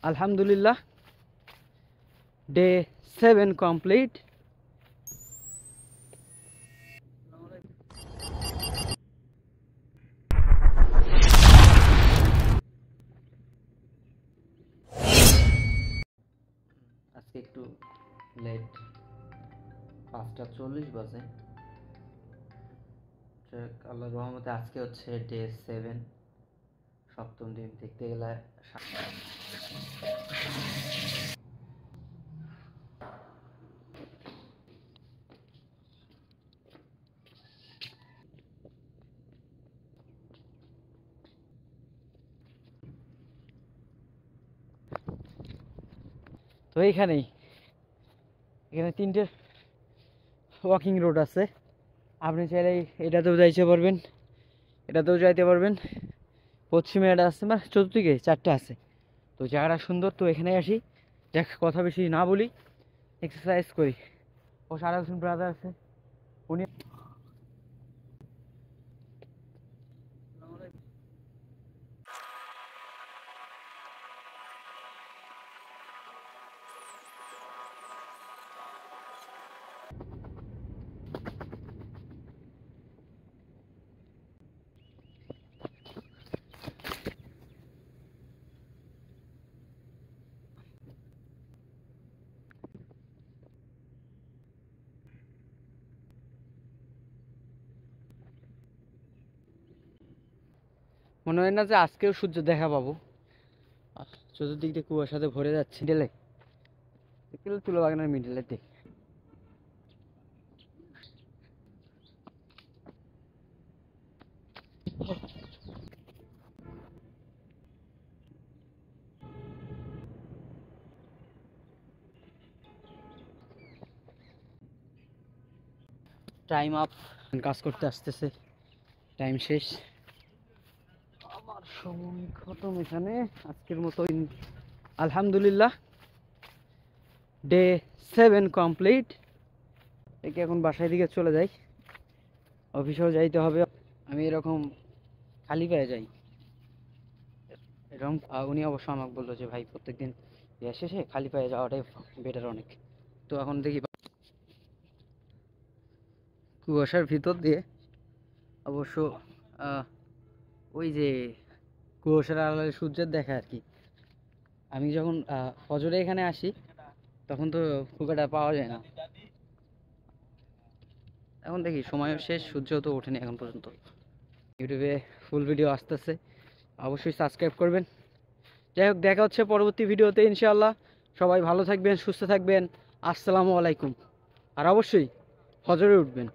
আলহামদুলিল্লাহ, day 7 complete. আজকে একটু লেট, 5:40 বাজে। আল্লাহর রহমতে আজকে হচ্ছে ডে 7, সপ্তম দিন। দেখতে গেলে তো এখানে 3টে ওয়াকিং রোড আছে। আপনি চাইলে এটাতেও যাইতে পারবেন, এটাতেও যাইতে পারবেন। পশ্চিমে এটা আছে, মানে চতুর্দিকে 4টে আছে। তো জায়গাটা সুন্দর, তো এখানে আসি। দেখ, কথা বেশি না বলি, এক্সারসাইজ করি। ও আরেকজন ব্রাদার আছে, উনি মনে হয় না যে আজকেও সূর্য দেখা পাবো। চতুর্দিক দিয়ে কুয়াশাতে ভরে যাচ্ছে। মিডলে তুলো বাগানের মিডলের দিক। টাইম আপ, কাজ করতে আসতেছে, টাইম শেষ, আমার সময় খতম এখানে আজকের মতো। আলহামদুলিল্লাহ, ডে 7 কমপ্লিট। একে এখন বাসায় দিকে চলে যাই, অফিসেও যাইতে হবে। আমি এরকম খালি পায়ে যাই এরকম। উনি অবশ্য আমাকে বললো যে ভাই, প্রত্যেকদিন শেষে খালি পায়ে যাওয়াটাই বেটার অনেক। তো এখন দেখি কুয়াশার ভিতর দিয়ে, অবশ্য ওই যে কুয়াশার আড়ালে সূর্যের দেখা আর কি। আমি যখন ফজরে এখানে আসি তখন তো খুব একটা পাওয়া যায় না। এখন দেখি সময় শেষ, সূর্য তো ওঠেনি এখন পর্যন্ত। ইউটিউবে ফুল ভিডিও আসতেছে, অবশ্যই সাবস্ক্রাইব করবেন। যাই হোক, দেখা হচ্ছে পরবর্তী ভিডিওতে ইনশাআল্লাহ। সবাই ভালো থাকবেন, সুস্থ থাকবেন। আসসালামু আলাইকুম। আর অবশ্যই ফজরে উঠবেন।